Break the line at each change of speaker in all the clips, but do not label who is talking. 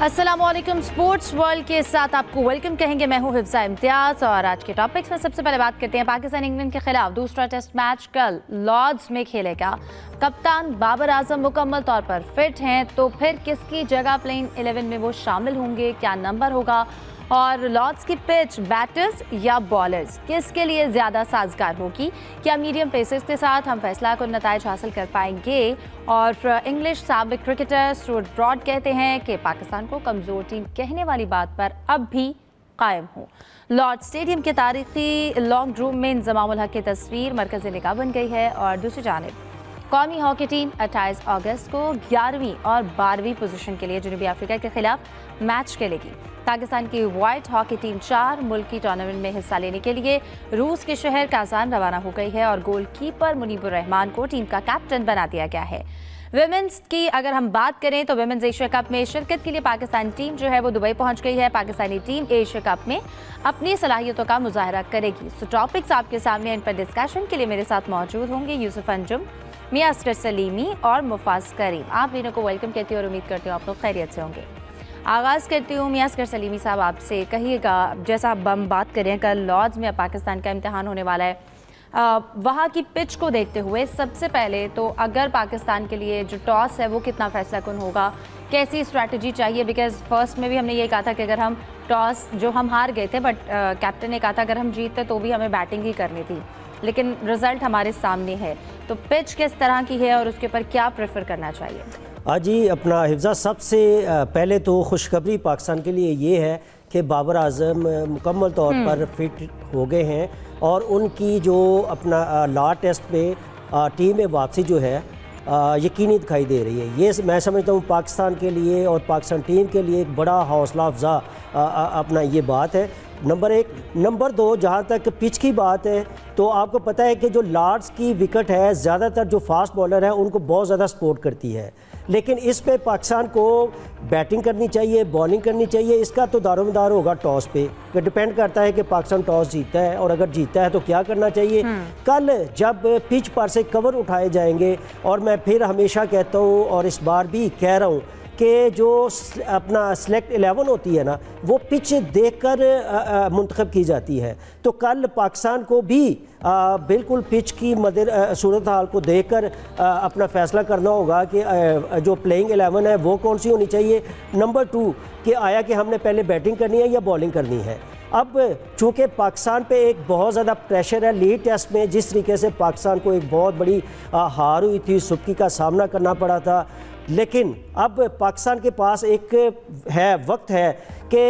अस्सलामुअलैकुम। Sports world के साथ आपको वेलकम कहेंगे। मैं हूं हिफ्जा इम्तियाज और आज के टॉपिक्स में सबसे पहले बात करते हैं पाकिस्तान इंग्लैंड के खिलाफ दूसरा टेस्ट मैच कल लॉर्ड्स में खेलेगा। कप्तान बाबर आजम मुकम्मल तौर पर फिट हैं, तो फिर किसकी जगह प्लेइंग 11 में वो शामिल होंगे, क्या नंबर होगा और लॉर्ड्स की पिच बैटर्स या बॉलर्स किसके लिए ज़्यादा साजगार होगी, क्या मीडियम पेसर्स के साथ हम फैसला कुन नताइज हासिल कर पाएंगे। और इंग्लिश साबिक क्रिकेटर स्टुअर्ट ब्रॉड कहते हैं कि पाकिस्तान को कमज़ोर टीम कहने वाली बात पर अब भी कायम हो। लॉर्ड स्टेडियम के तारीखी लॉन्ग रूम में इंज़मामुल हक की तस्वीर मरकज़ निगाह बन गई है और दूसरी जानिब कौमी हॉकी टीम 28 अगस्त को 11वीं और 12वीं पोजीशन के लिए जनूबी अफ्रीका के खिलाफ मैच खेलेगी। पाकिस्तान की वाइट हॉकी टीम 4 मुल्की टूर्नामेंट में हिस्सा लेने के लिए रूस के शहर काजान रवाना हो गई है और गोलकीपर मुनीबुर रहमान को टीम का कैप्टन बना दिया गया है। विमेंस की अगर हम बात करें तो विमेंस एशिया कप में शिरकत के लिए पाकिस्तान टीम जो है वो दुबई पहुंच गई है। पाकिस्तानी टीम एशिया कप में अपनी सलाहियतों का मुजाहरा करेगी। सो टॉपिक्स आपके सामने, इन पर डिस्कशन के लिए मेरे साथ मौजूद होंगे यूसुफ अंजुम, मियां अस्कर सलीमी और मुफाज करीम। आप तीनों को वेलकम कहती हूँ और उम्मीद करती हूँ आप लोग खैरियत से होंगे। आगाज़ करती हूँ मियां अस्कर सलीमी साहब आपसे, कहिएगा जैसा अब हम बात करें कल लॉर्ड्स में पाकिस्तान का इम्तिहान होने वाला है, वहाँ की पिच को देखते हुए सबसे पहले तो अगर पाकिस्तान के लिए जो टॉस है वो कितना फैसला कुन होगा, कैसी स्ट्रैटेजी चाहिए। बिकॉज फर्स्ट में भी हमने ये कहा था कि अगर हम टॉस जो हम हार गए थे बट कैप्टन ने कहा था अगर हम जीतते तो भी हमें बैटिंग ही करनी थी, लेकिन रिजल्ट हमारे सामने है। तो पिच किस तरह की है और उसके ऊपर क्या प्रेफर करना चाहिए?
आज ही अपना हिफ्जा, सबसे पहले तो खुशखबरी पाकिस्तान के लिए ये है कि बाबर आजम मुकम्मल तौर पर फिट हो गए हैं और उनकी जो अपना लॉर्ड टेस्ट पे टीम में वापसी जो है यकीनी दिखाई दे रही है। ये मैं समझता हूँ पाकिस्तान के लिए और पाकिस्तान टीम के लिए एक बड़ा हौसला अफजा अपना ये बात है, नंबर एक। नंबर दो, जहाँ तक पिच की बात है तो आपको पता है कि जो लॉर्ड्स की विकेट है ज़्यादातर जो फास्ट बॉलर है उनको बहुत ज़्यादा सपोर्ट करती है, लेकिन इस पे पाकिस्तान को बैटिंग करनी चाहिए, बॉलिंग करनी चाहिए। इसका तो दारोमदार होगा टॉस पे, कि डिपेंड करता है कि पाकिस्तान टॉस जीतता है और अगर जीतता है तो क्या करना चाहिए। कल जब पिच पर से कवर उठाए जाएंगे, और मैं फिर हमेशा कहता हूँ और इस बार भी कह रहा हूँ कि जो अपना सेलेक्ट 11 होती है ना, वो पिच देखकर मुंतखब की जाती है। तो कल पाकिस्तान को भी बिल्कुल पिच की सूरत हाल को देखकर अपना फैसला करना होगा कि जो प्लेइंग 11 है वो कौन सी होनी चाहिए। नंबर 2 कि आया कि हमने पहले बैटिंग करनी है या बॉलिंग करनी है। अब चूँकि पाकिस्तान पे एक बहुत ज़्यादा प्रेशर है लीड टेस्ट में, जिस तरीके से पाकिस्तान को एक बहुत बड़ी हार हुई थी, सुक्की का सामना करना पड़ा था, लेकिन अब पाकिस्तान के पास एक वक्त है कि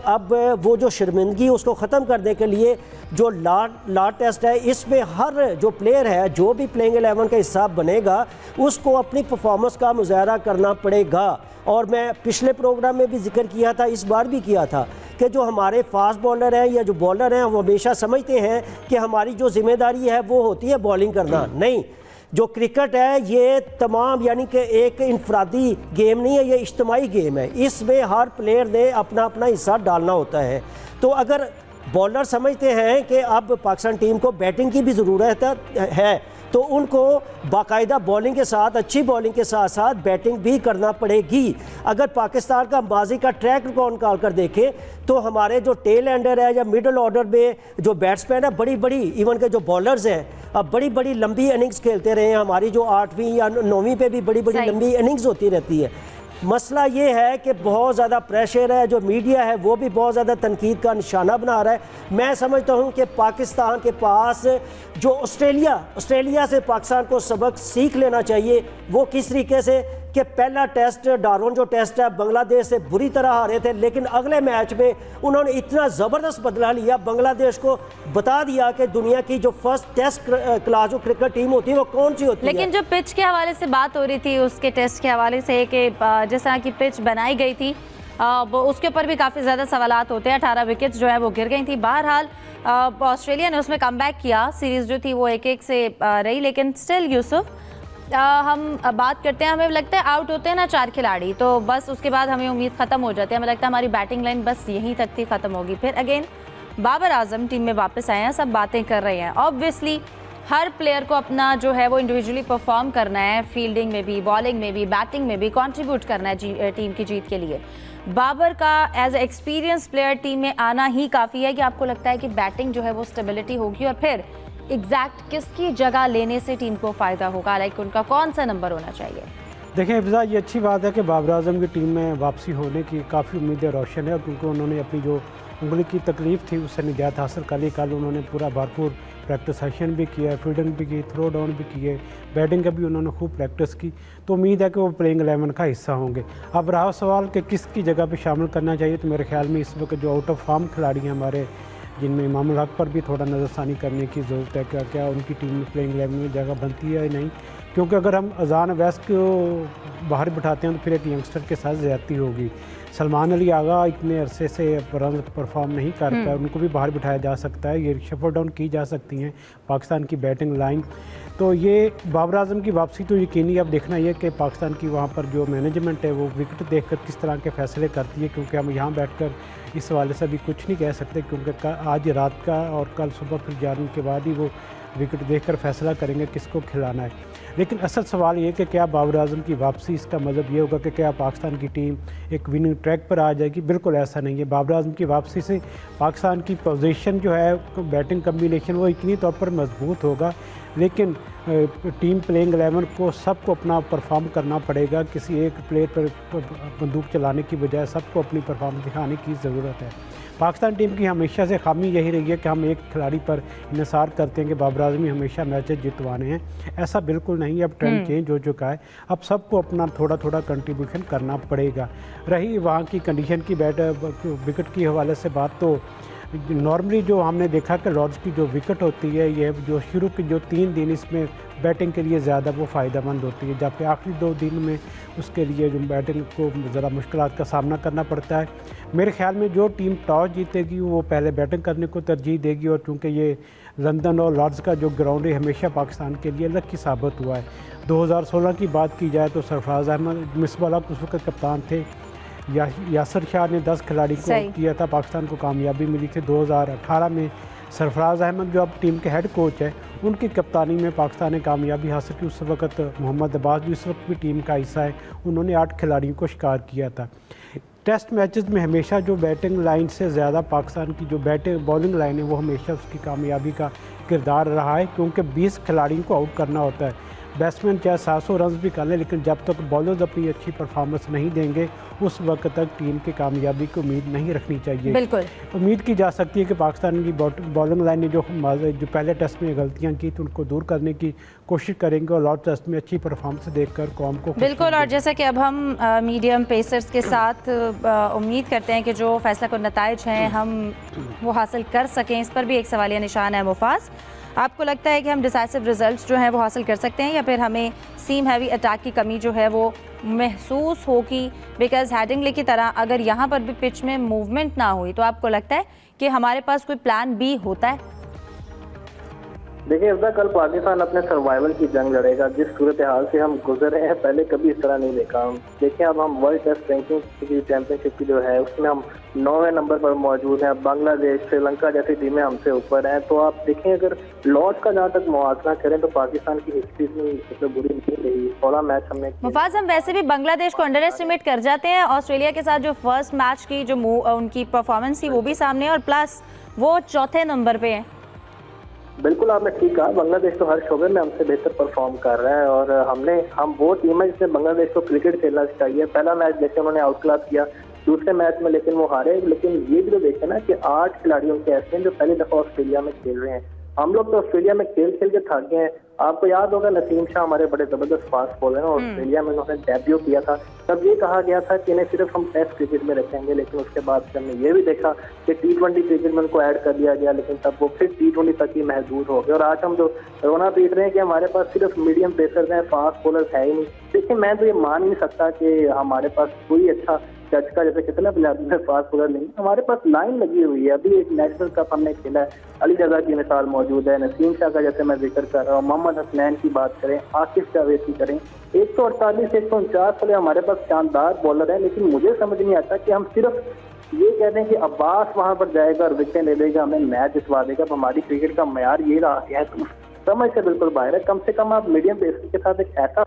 अब वो जो शर्मिंदगी उसको ख़त्म करने के लिए जो लॉर्ड टेस्ट है, इसमें हर जो प्लेयर है, जो भी प्लेइंग 11 का हिस्सा बनेगा, उसको अपनी परफॉर्मेंस का मुजाहरा करना पड़ेगा। और मैं पिछले प्रोग्राम में भी जिक्र किया था, इस बार भी किया था कि जो हमारे फास्ट बॉलर हैं या जो बॉलर हैं वो हमेशा समझते हैं कि हमारी जो जिम्मेदारी है वो होती है बॉलिंग करना। नहीं, जो क्रिकेट है ये तमाम यानी कि एक इनफरादी गेम नहीं है, ये इज्तिमाई गेम है। इसमें हर प्लेयर ने अपना अपना हिस्सा डालना होता है। तो अगर बॉलर समझते हैं कि अब पाकिस्तान टीम को बैटिंग की भी ज़रूरत है तो उनको बाकायदा बॉलिंग के साथ, अच्छी बॉलिंग के साथ साथ बैटिंग भी करना पड़ेगी। अगर पाकिस्तान का माजी का ट्रैक रिकॉर्ड निकाल कर देखें तो हमारे जो टेल एंडर है या मिडल ऑर्डर में जो बैट्समैन है, बड़ी बड़ी इवन के जो बॉलर्स हैं, अब बड़ी बड़ी लंबी इनिंग्स खेलते रहे हैं। हमारी जो 8वीं या 9वीं पे भी बड़ी बड़ी लंबी इनिंग्स होती रहती है। मसला ये है कि बहुत ज़्यादा प्रेशर है, जो मीडिया है वो भी बहुत ज़्यादा तनकीद का निशाना बना रहा है। मैं समझता हूँ कि पाकिस्तान के पास जो ऑस्ट्रेलिया से पाकिस्तान को सबक सीख लेना चाहिए। वो किस तरीके से कि पहला टेस्ट डारोन जो टेस्ट है बांग्लादेश से बुरी तरह हारे थे, लेकिन अगले मैच में उन्होंने इतना ज़बरदस्त बदला लिया, बांग्लादेश को बता दिया कि दुनिया की जो फर्स्ट टेस्ट क्लास जो क्रिकेट टीम होती है वो कौन सी होती है।
लेकिन जो पिच के हवाले से बात हो रही थी, उसके टेस्ट के हवाले से कि जिस तरह की पिच बनाई गई थी उसके ऊपर भी काफ़ी ज़्यादा सवालात होते हैं। 18 विकेट्स जो है वो गिर गई थी। बहरहाल ऑस्ट्रेलिया ने उसमें कमबैक किया, सीरीज़ जो थी वो 1-1 से रही, लेकिन स्टिल यूसुफ हम बात करते हैं, हमें लगता है आउट होते हैं ना 4 खिलाड़ी तो बस उसके बाद हमें उम्मीद ख़त्म हो जाती है। हमें लगता है हमारी बैटिंग लाइन बस यहीं तक थी, ख़त्म होगी। फिर अगेन बाबर आजम टीम में वापस आए हैं, सब बातें कर रहे हैं। ऑब्वियसली हर प्लेयर को अपना जो है वो इंडिविजुअली परफॉर्म करना है, फील्डिंग में भी, बॉलिंग में भी, बैटिंग में भी कंट्रीब्यूट करना है टीम की जीत के लिए। बाबर का एज एक्सपीरियंस प्लेयर टीम में आना ही काफ़ी है कि आपको लगता है कि बैटिंग जो है वो स्टेबिलिटी होगी और फिर एग्जैक्ट किसकी जगह लेने से टीम को फ़ायदा होगा, लाइक उनका कौन सा नंबर होना चाहिए?
देखिए हिफ्ज़ा, ये अच्छी बात है कि बाबर आजम की टीम में वापसी होने की काफ़ी उम्मीदें रोशन है, क्योंकि उन्होंने अपनी जो उंगली की तकलीफ़ थी उससे निजात हासिल कर ली। कल उन्होंने पूरा भरपूर प्रैक्टिस सेशन भी किया, फील्डिंग भी की, थ्रो डाउन भी किए, बैटिंग का भी उन्होंने खूब प्रैक्टिस की। तो उम्मीद है कि वो प्लेइंग 11 का हिस्सा होंगे। अब रहा सवाल कि किसकी जगह पे शामिल करना चाहिए, तो मेरे ख्याल में इस वक्त जो आउट ऑफ फॉर्म खिलाड़ी हैं हमारे, जिनमें इमामुल हक पर भी थोड़ा नज़रसानी करने की ज़रूरत है। क्या उनकी टीम में प्लेइंग 11 में जगह बनती है या नहीं, क्योंकि अगर हम अजान वैस को बाहर बिठाते हैं तो फिर एक यंगस्टर के साथ ज़्यादती होगी। सलमान अली आगा इतने अरसे से रन परफॉर्म नहीं कर पाए, उनको भी बाहर बिठाया जा सकता है, ये शफल डाउन की जा सकती हैं पाकिस्तान की बैटिंग लाइन। तो ये बाबर आजम की वापसी तो यकीनी अब देखना ये कि पाकिस्तान की वहाँ पर जो मैनेजमेंट है वो विकेट देखकर किस तरह के फैसले करती है, क्योंकि हम यहाँ बैठकर इस हवाले से अभी कुछ नहीं कह सकते, क्योंकि आज रात का और कल सुबह फिर जाने के बाद ही वो विकेट देखकर फैसला करेंगे किसको खिलाना है। लेकिन असल सवाल ये कि क्या बाबर आजम की वापसी इसका मतलब ये होगा कि क्या पाकिस्तान की टीम एक विनिंग ट्रैक पर आ जाएगी? बिल्कुल ऐसा नहीं है। बाबर आजम की वापसी से पाकिस्तान की पोजीशन जो है बैटिंग कम्बिनेशन वो इतनी तौर पर मजबूत होगा, लेकिन टीम प्लेइंग 11 को सबको अपना परफॉर्म करना पड़ेगा। किसी एक प्लेयर पर बंदूक चलाने की बजाय सबको अपनी परफॉर्मेंस दिखाने की ज़रूरत है। पाकिस्तान टीम की हमेशा से खामी यही रही है कि हम एक खिलाड़ी पर इन्हिसार करते हैं कि बाबर आजम ही हमेशा मैचेस जितवाने हैं। ऐसा बिल्कुल नहीं है, अब ट्रेंड चेंज हो चुका है। अब सबको अपना थोड़ा थोड़ा कंट्रीब्यूशन करना पड़ेगा। रही वहाँ की कंडीशन की विकेट की हवाले से बात, तो नॉर्मली जो हमने देखा कि लॉर्ड्स की जो विकेट होती है, ये जो शुरू के जो 3 दिन इसमें बैटिंग के लिए ज़्यादा वो फ़ायदेमंद होती है, जबकि आखिरी 2 दिन में उसके लिए जो बैटिंग को ज़रा मुश्किलात का सामना करना पड़ता है। मेरे ख्याल में जो टीम टॉस जीतेगी वो पहले बैटिंग करने को तरजीह देगी, और चूँकि ये लंदन और लॉर्ड्स का जो ग्राउंड है हमेशा पाकिस्तान के लिए लकी साबित हुआ है। 2016 की बात की जाए तो सरफराज अहमद, मिसबाह उस वक्त कप्तान थे, यासर शाह ने 10 खिलाड़ी को किया था, पाकिस्तान को कामयाबी मिली थी। 2018 में सरफराज अहमद जो अब टीम के हेड कोच है, उनकी कप्तानी में पाकिस्तान ने कामयाबी हासिल की। उस वक्त मोहम्मद अब्बास जो इस वक्त भी टीम का हिस्सा है, उन्होंने 8 खिलाड़ियों को शिकार किया था। टेस्ट मैचेस में हमेशा जो बैटिंग लाइन से ज़्यादा पाकिस्तान की जो बॉलिंग लाइन है वो हमेशा उसकी कामयाबी का किरदार रहा है, क्योंकि 20 खिलाड़ियों को आउट करना होता है। बैट्समैन चाहे 700 रन भी कर लें, लेकिन जब तक बॉलर्स अपनी अच्छी परफॉर्मेंस नहीं देंगे उस वक्त तक टीम की कामयाबी की उम्मीद नहीं रखनी चाहिए।
बिल्कुल
उम्मीद की जा सकती है कि पाकिस्तान की बॉलिंग लाइन ने जो पहले टेस्ट में गलतियां की तो उनको दूर करने की कोशिश करेंगे और लॉर्ड टेस्ट में अच्छी परफॉर्मेंस देखकर कौम को
बिल्कुल। और जैसा कि अब हम मीडियम पेसर्स के साथ उम्मीद करते हैं कि जो फैसला को नताइज हैं हम वो हासिल कर सकें, इस पर भी एक सवालिया निशान है। मुफाज, आपको लगता है कि हम डिसाइसिव रिजल्ट्स जो हैं वो हासिल कर सकते हैं, या फिर हमें सीम हैवी अटैक की कमी जो है वो महसूस होगी? बिकॉज हेडिंगले की तरह अगर यहाँ पर भी पिच में मूवमेंट ना हुई तो आपको लगता है कि हमारे पास कोई प्लान बी होता है?
देखिए अब्दा, कल पाकिस्तान अपने सर्वाइवल की जंग लड़ेगा। जिस सूरत हाल से हम गुजरे हैं पहले कभी इस तरह नहीं देखा। हम देखें, अब हम वर्ल्ड टेस्ट रैंकिंग की चैंपियनशिप की जो है उसमें हम 9वें नंबर पर मौजूद हैं। बांग्लादेश, श्रीलंका जैसी टीमें हमसे ऊपर हैं। तो आप देखें, अगर लॉर्ड्स का जहाँ तक मुआवजा करें तो पाकिस्तान की हिस्ट्री में सबसे बुरी नहीं रही। 16 मैच हमने।
मुफाज, हम वैसे भी बांग्लादेश को अंडर एस्टिमेट कर जाते हैं। ऑस्ट्रेलिया के साथ जो फर्स्ट मैच की जो उनकी परफॉर्मेंस थी वो भी सामने है, और प्लस वो 4थे नंबर पे है।
बिल्कुल आपने ठीक कहा, बांग्लादेश तो हर शोबे में हमसे बेहतर परफॉर्म कर रहा है, और हम वो टीम है जिसने बांग्लादेश को क्रिकेट खेलना चाहिए। पहला मैच जैसे उन्होंने आउट क्लास किया, दूसरे मैच में लेकिन वो हारे। लेकिन ये भी तो देखें ना कि 8 खिलाड़ियों के ऐसे हैं जो पहली दफा ऑस्ट्रेलिया में खेल रहे हैं। हम लोग तो ऑस्ट्रेलिया में खेल के थक गए हैं। आपको याद होगा नसीम शाह हमारे बड़े जबरदस्त फास्ट बॉलर हैं, ऑस्ट्रेलिया में उन्होंने डेब्यू किया था। तब ये कहा गया था कि इन्हें सिर्फ हम टेस्ट क्रिकेट में रखेंगे, लेकिन उसके बाद हमने ये भी देखा कि T20 क्रिकेट में उनको ऐड कर दिया गया, लेकिन तब वो फिर T20 तक ही महदूद हो गए। और आज हम जो रोना पीट रहे हैं कि हमारे पास सिर्फ मीडियम पेसर्स हैं, फास्ट बॉलर्स है ही नहीं। देखिए, मैं तो ये मान नहीं सकता कि हमारे पास कोई अच्छा चर्च का जैसे कितना पंजाबी में फास्ट बॉलर नहीं, हमारे पास लाइन लगी हुई है। अभी एक नेशनल कप हमने खेला है, अली रजा की मिसाल मौजूद है, नसीम शाह का जैसे मैं जिक्र कर रहा हूँ, मोहम्मद हसनैन की बात करें, आकिफ जावेद की करें, 148 149 वाले हमारे पास शानदार बॉलर हैं। लेकिन मुझे समझ नहीं आता कि हम सिर्फ ये कह रहे हैं कि अब्बास वहां पर जाएगा और विकेट ले लेगा, हमें मैच जितवा देगा। अब हमारी क्रिकेट का मैयार ये रहा है तो समझ से बिल्कुल बाहर है। कम से कम आप मीडियम पेसर के साथ एक ऐसा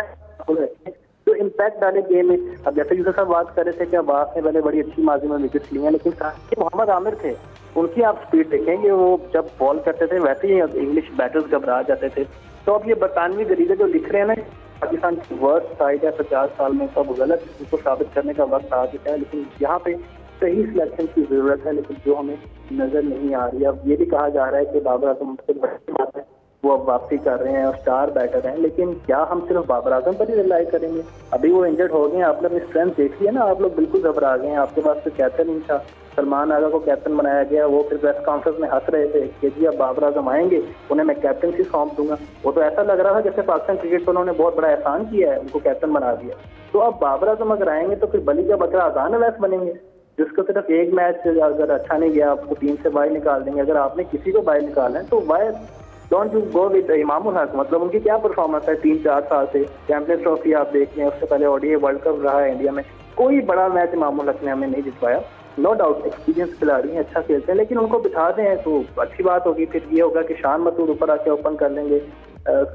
रखें जो जो इम्पैक्ट डाले गेम में। अब जैसे यूसुफ साहब बात कर रहे थे कि अब्बास ने पहले बड़ी अच्छी माजी में विकेट ली हैं, लेकिन साथ मोहम्मद आमिर थे, उनकी आप स्पीड देखेंगे, वो जब बॉल करते थे वैसे ही इंग्लिश बैटर्स घबरा जाते थे। तो अब ये बरतानवी जरीदे जो लिख रहे हैं ना पाकिस्तान की वर्स्ट साइड है 50 साल में, तो अब गलत इसको साबित करने का वक्त आ चुका है। लेकिन यहाँ पे सही सिलेक्शन की जरूरत है, लेकिन जो हमें नजर नहीं आ रही। अब ये भी कहा जा रहा है कि बाबर आजम से बड़ी बात है, वो अब वापसी कर रहे हैं और स्टार बैटर हैं, लेकिन क्या हम सिर्फ बाबर आजम पर ही रिलाई करेंगे? अभी वो इंजर्ड हो गए हैं, आपने अपनी स्ट्रेंथ देख लिया ना, आप लोग बिल्कुल घबरा गए हैं। आपके पास तो कैप्टन नहीं था, सलमान आगा को कैप्टन बनाया गया, वो फिर प्रेस कॉन्फ्रेंस में हंस रहे थे कि जी अब बाबर आजम आएंगे, उन्हें मैं कैप्टनसी सौंप दूंगा। वो तो ऐसा लग रहा था जैसे पाकिस्तान क्रिकेट को उन्होंने बहुत बड़ा एहसान किया है, उनको कैप्टन बना दिया। तो अब बाबर आजम अगर आएंगे तो फिर बली का बकरा आजान अवैस बनेंगे, जिसको सिर्फ एक मैच अगर अच्छा नहीं गया आपको टीम से बाहर निकाल देंगे। अगर आपने किसी को बाहर निकाला है तो why don't you go with Imam ul Haq? मतलब उनकी क्या परफॉर्मेंस है 3-4 साल से, चैंपियंस ट्रॉफी आप देख लें, उससे पहले ओडीआई वर्ल्ड कप रहा है इंडिया में, कोई बड़ा मैच इमाम उल हक ने हमें नहीं जितवाया। नो डाउट एक्सपीरियंस खिलाड़ी हैं, अच्छा खेलते हैं, लेकिन उनको बिठा दें तो अच्छी बात होगी। फिर ये होगा कि शान मसूद ऊपर आके ओपन कर लेंगे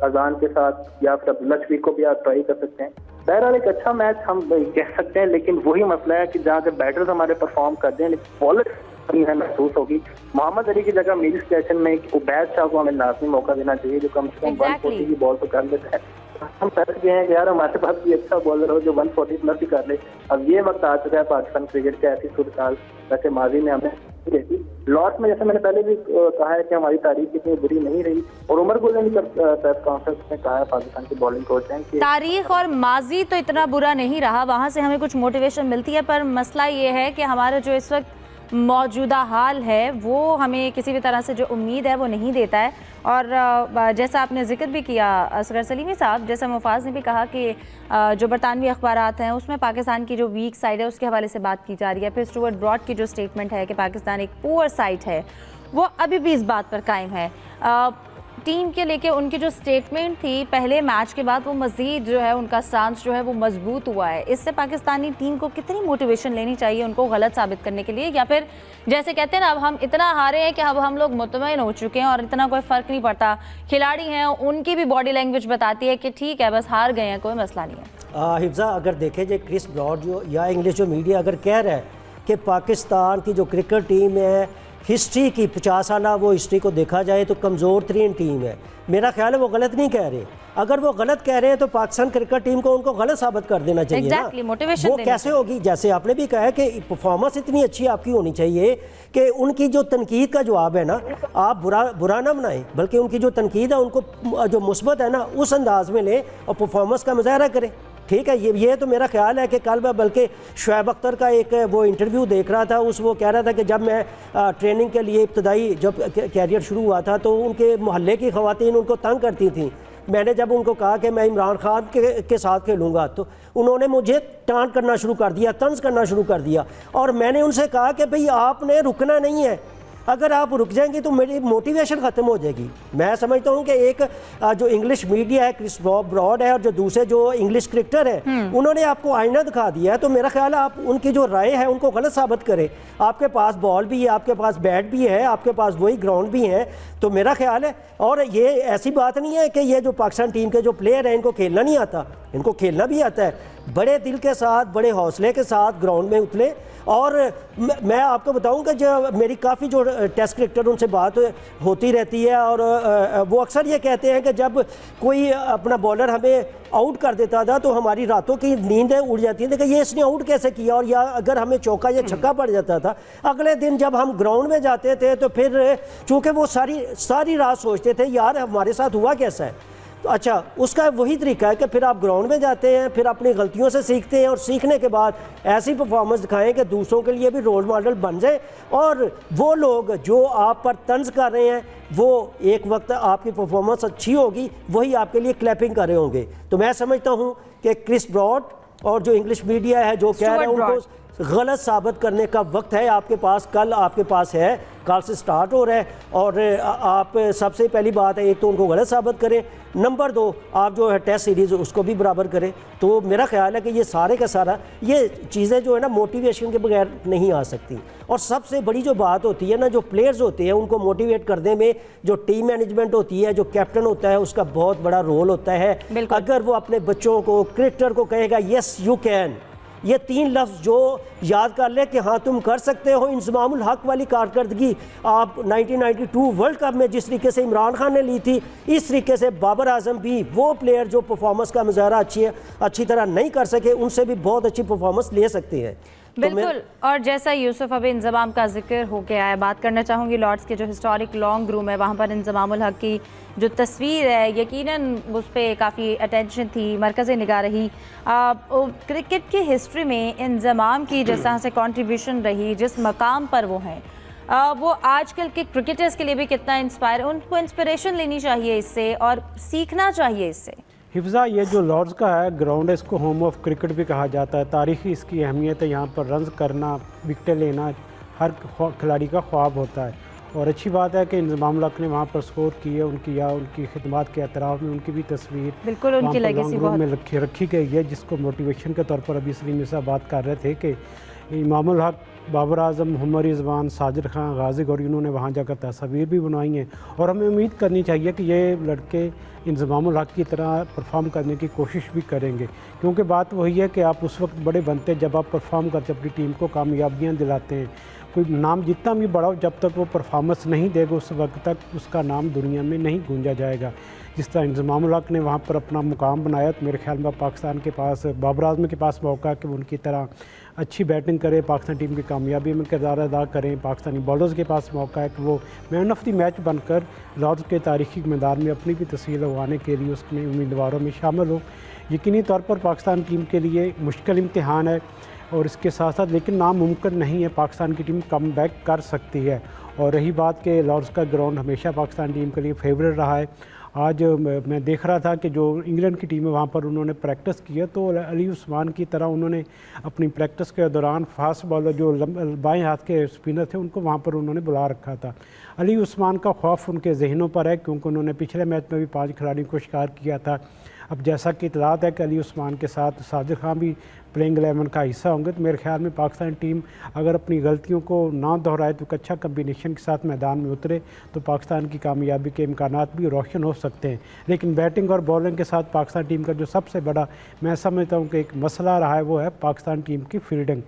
अजान के साथ, या फिर लक्ष्मीक को भी आप ट्राई कर सकते हैं। बहरहाल एक अच्छा मैच हम कह सकते हैं, लेकिन वही मसला है कि जहाँ के बैटर्स हमारे परफॉर्म करते हैं, लेकिन बॉलर है महसूस होगी। मोहम्मद अली की जगह मेरी सजेशन में उबैद शाह को हमें लाजमी मौका देना चाहिए, जो कम से कम 140 की बॉल तो कर लेता है। हम फैस गए हैं कि यार हमारे पास भी अच्छा बॉलर हो जो 140 प्लस ही कर ले। अब ये वक्त आ चुका है पाकिस्तान क्रिकेट का, ऐसी सूरत वैसे माजी में हमें रहती। लॉर्ड्स में जैसे मैंने पहले भी कहा है कि हमारी तारीख इतनी बुरी नहीं रही, और उमर गुल ने भी प्रेस कॉन्फ्रेंस में कहा है पाकिस्तान के बॉलिंग कोच हैं कि
तारीख और माजी तो इतना बुरा नहीं रहा, वहाँ से हमें कुछ मोटिवेशन मिलती है, पर मसला ये है कि हमारा जो इस वक्त मौजूदा हाल है वो हमें किसी भी तरह से जो उम्मीद है वो नहीं देता है। और जैसा आपने जिक्र भी किया असगर सलीमी साहब, जैसा मुफाज ने भी कहा कि जो बरतानवी अखबारात हैं उसमें पाकिस्तान की जो वीक साइड है उसके हवाले से बात की जा रही है। फिर स्टुअर्ट ब्रॉड की जो स्टेटमेंट है कि पाकिस्तान एक पुअर साइड है, वो अभी भी इस बात पर कायम है। टीम के लेके उनकी जो स्टेटमेंट थी पहले मैच के बाद, वो मज़ीद जो है उनका स्टांस जो है वो मजबूत हुआ है। इससे पाकिस्तानी टीम को कितनी मोटिवेशन लेनी चाहिए उनको गलत साबित करने के लिए, या फिर जैसे कहते हैं ना अब हम इतना हारे हैं कि अब हम लोग मुतमईन हो चुके हैं और इतना कोई फ़र्क नहीं पड़ता, खिलाड़ी हैं उनकी भी बॉडी लैंग्वेज बताती है कि ठीक है बस हार गए हैं, कोई मसला नहीं है।
हिफ्जा, अगर देखें जो क्रिस ब्रॉड जो या इंग्लिश जो मीडिया अगर कह रहा है कि पाकिस्तान की जो क्रिकेट टीम है हिस्ट्री की 50 साल वो हिस्ट्री को देखा जाए तो कमज़ोर तरीन टीम है, मेरा ख्याल है वो गलत नहीं कह रहे। अगर वो गलत कह रहे हैं तो पाकिस्तान क्रिकेट टीम को उनको गलत साबित कर देना चाहिए ना। वो कैसे होगी? जैसे आपने भी कहा है कि परफॉर्मेंस इतनी अच्छी आपकी होनी चाहिए कि उनकी जो तनकीद का जवाब है ना, आप बुरा ना बनाएं, बल्कि उनकी जो तनकीद है उनको जो मुस्बत है ना उस अंदाज में लें और परफॉर्मेंस का मुजाहरा करें। ठीक है, ये तो मेरा ख्याल है कि कल मैं बल्कि शुएब अख्तर का एक वो इंटरव्यू देख रहा था, वो कह रहा था कि जब मैं ट्रेनिंग के लिए इब्तदाई जब कैरियर शुरू हुआ था तो उनके मोहल्ले की ख़वातीन उनको तंग करती थी। मैंने जब उनको कहा कि मैं इमरान खान के साथ खेलूँगा तो उन्होंने मुझे टांट करना शुरू कर दिया, तंज करना शुरू कर दिया, और मैंने उनसे कहा कि भाई आपने रुकना नहीं है, अगर आप रुक जाएंगे तो मेरी मोटिवेशन ख़त्म हो जाएगी। मैं समझता हूँ कि एक जो इंग्लिश मीडिया है क्रिस ब्रॉड है और जो दूसरे जो इंग्लिश क्रिकेटर है उन्होंने आपको आईना दिखा दिया है, तो मेरा ख्याल है आप उनकी जो राय है उनको गलत साबित करें। आपके पास बॉल भी है, आपके पास बैट भी है, आपके पास वही ग्राउंड भी है, तो मेरा ख्याल है। और ये ऐसी बात नहीं है कि ये जो पाकिस्तान टीम के जो प्लेयर हैं इनको खेलना नहीं आता, इनको खेलना भी आता है। बड़े दिल के साथ, बड़े हौसले के साथ ग्राउंड में उतरे। और मैं आपको बताऊं कि जो मेरी काफ़ी जो टेस्ट क्रिकेटर उनसे बात होती रहती है, और वो अक्सर ये कहते हैं कि जब कोई अपना बॉलर हमें आउट कर देता था तो हमारी रातों की नींदें उड़ जाती थी कि ये इसने आउट कैसे किया, और या अगर हमें चौका या छक्का पड़ जाता था, अगले दिन जब हम ग्राउंड में जाते थे तो फिर चूँकि वो सारी रात सोचते थे यार हमारे साथ हुआ कैसा है। तो अच्छा, उसका वही तरीका है कि फिर आप ग्राउंड में जाते हैं, फिर अपनी गलतियों से सीखते हैं, और सीखने के बाद ऐसी परफॉर्मेंस दिखाएं कि दूसरों के लिए भी रोल मॉडल बन जाए, और वो लोग जो आप पर तंज कर रहे हैं वो एक वक्त आपकी परफॉर्मेंस अच्छी होगी, वही आपके लिए क्लैपिंग कर रहे होंगे। तो मैं समझता हूँ कि क्रिस ब्रॉड और जो इंग्लिश मीडिया है जो कह रहे हैं उनको गलत साबित करने का वक्त है आपके पास, कल आपके पास है, कल से स्टार्ट हो रहा है। और आप सबसे पहली बात है, एक तो उनको गलत साबित करें, नंबर 2 आप जो है टेस्ट सीरीज़ उसको भी बराबर करें। तो मेरा ख्याल है कि ये सारे का सारा ये चीज़ें जो है ना मोटिवेशन के बगैर नहीं आ सकती। और सबसे बड़ी जो बात होती है ना, जो प्लेयर्स होते हैं उनको मोटिवेट करने में जो टीम मैनेजमेंट होती है, जो कैप्टन होता है, उसका बहुत बड़ा रोल होता है। अगर वो अपने बच्चों को, क्रिकेटर को कहेगा यस यू कैन, ये 3 लफ्ज़ जो याद कर ले कि हाँ तुम कर सकते हो। इंज़मामुल हक वाली कारकर्दगी आप 1992 वर्ल्ड कप में जिस तरीके से इमरान खान ने ली थी, इस तरीके से बाबर आजम भी वो प्लेयर जो परफॉर्मेंस का मुजाहरा अच्छी तरह नहीं कर सके, उनसे भी बहुत अच्छी परफॉर्मेंस ले सकते हैं।
बिल्कुल। और जैसा यूसुफ अभी इंजमाम का जिक्र हो गया है, बात करना चाहूँगी लॉर्ड्स के जो हिस्टोरिक लॉन्ग रूम है, वहाँ पर इंजमामुल हक की जो तस्वीर है, यकीनन उस पर काफ़ी अटेंशन थी, मरकज़ निगाह रही। क्रिकेट की हिस्ट्री में इंजमाम की जिस तरह से कॉन्ट्रीब्यूशन रही, जिस मकाम पर वो हैं, वो आजकल के क्रिकेटर्स के लिए भी कितना इंस्पायर, उनको इंस्पिरेशन लेनी चाहिए इससे और सीखना चाहिए इससे।
हिफ्ज़ा, ये जो लॉर्ड्स का है ग्राउंड है, इसको होम ऑफ क्रिकेट भी कहा जाता है। तारीखी इसकी अहमियत है, यहाँ पर रन्स करना, विकेटें लेना हर खिलाड़ी का ख्वाब होता है। और अच्छी बात है कि इंज़मामुल हक ने वहाँ पर स्कोर की है, उनकी खिदमत के एतराफ़ में उनकी भी तस्वीर
बिल्कुल उनकी लेगेसी बहुत
में रखी गई है, जिसको मोटिवेशन के तौर पर अभी सलीम साहब बात कर रहे थे कि इमामुल हक, बाबर आजम, मोहम्मद रिजवान, साजिद खान, गाजी गौरी, उन्होंने वहाँ जाकर तस्वीर भी बनवाई हैं। और हमें उम्मीद करनी चाहिए कि ये लड़के इंज़मामुल हक की तरह परफॉर्म करने की कोशिश भी करेंगे, क्योंकि बात वही है कि आप उस वक्त बड़े बनते जब आप परफॉर्म करते, अपनी टीम को कामयाबियाँ दिलाते हैं। कोई नाम जितना भी बड़ा हो, जब तक वो परफॉर्मेंस नहीं देगा उस वक्त तक उसका नाम दुनिया में नहीं गूंजा जाएगा। जिस तरह इंज़मामुल हक ने वहाँ पर अपना मुकाम बनाया, तो मेरे ख्याल में पाकिस्तान के पास, बाबर आजम के पास मौका है कि उनकी तरह अच्छी बैटिंग करें, पाकिस्तान टीम की कामयाबी में किरदार अदा करें। पाकिस्तानी बॉलर्स के पास मौका है कि वो मैन ऑफ द मैच बनकर लॉर्ड्स के तारीखी मैदान में अपनी भी तस्वीर लगवाने के लिए उसमें उम्मीदवारों में शामिल हो। यकीनी तौर पर पाकिस्तान टीम के लिए मुश्किल इम्तिहान है, और इसके साथ साथ लेकिन नामुमकिन नहीं है, पाकिस्तान की टीम कम बैक कर सकती है। और रही बात कि लॉर्ड्स का ग्राउंड हमेशा पाकिस्तान टीम के लिए फेवरेट रहा है। आज मैं देख रहा था कि जो इंग्लैंड की टीम है वहाँ पर उन्होंने प्रैक्टिस की है, तो अली उस्मान की तरह उन्होंने अपनी प्रैक्टिस के दौरान फास्ट बॉलर जो बाएं हाथ के स्पिनर थे उनको वहाँ पर उन्होंने बुला रखा था। अली उस्मान का खौफ उनके जहनों पर है, क्योंकि उन्होंने पिछले मैच में भी 5 खिलाड़ियों को शिकार किया था। अब जैसा कि इतलात है कि अली उस्मान के साथ साजिद खान भी प्लेइंग 11 का हिस्सा होंगे, तो मेरे ख्याल में पाकिस्तान टीम अगर अपनी गलतियों को ना दोहराए तो एक अच्छा कम्बिनेशन के साथ मैदान में उतरे तो पाकिस्तान की कामयाबी के इम्कानात भी रोशन हो सकते हैं। लेकिन बैटिंग और बॉलिंग के साथ पाकिस्तान टीम का जो सबसे बड़ा मैं समझता हूँ कि एक मसला रहा है, वो है पाकिस्तान टीम की फील्डिंग।